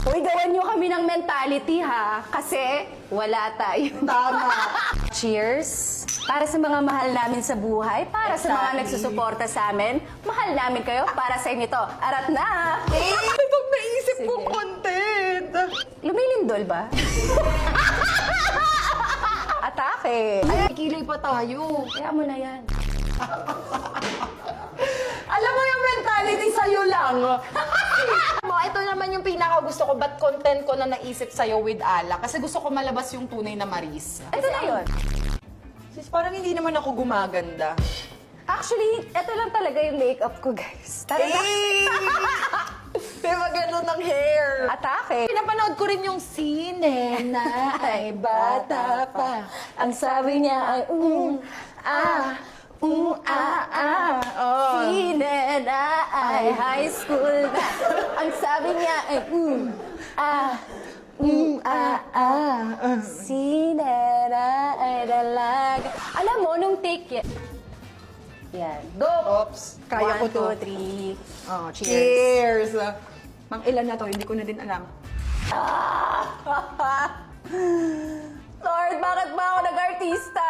Uy, gawan nyo kami ng mentality ha. Kasi wala tayo. Tama. Cheers! Para sa mga mahal namin sa buhay, para sa mga Exactly. nagsusuporta sa amin, mahal namin kayo, para sa inyo to. Arat na! Eh, pag naisip Sige. kong content. Lumilindol ba? Atake! Ay, kiloy pa tayo. Kaya mo na yan. Alam mo yung mentality sa'yo lang. Mo, ito naman yung pinaka gusto ko, ba't content ko na naisip sa'yo with Ala? Kasi gusto ko malabas yung tunay na Maris. Ito na yun. Sis, parang hindi naman ako gumaganda. Actually, ito lang talaga yung makeup ko, guys. Talaga. Diba ganun ng hair? Atake! Pinapanood ko rin yung scene na ay bata pa. Ang sabi niya ay, Oh. Sine na ay high school na. Ang sabi niya ay, Sine na ay dalaga. Alam mo, nung take yan. Go! Oops, kaya ko to. 1, 2, 3. Oh, cheers! Mang ilan na to, hindi ko na din alam. Lord, bakit ba ako nag-artista?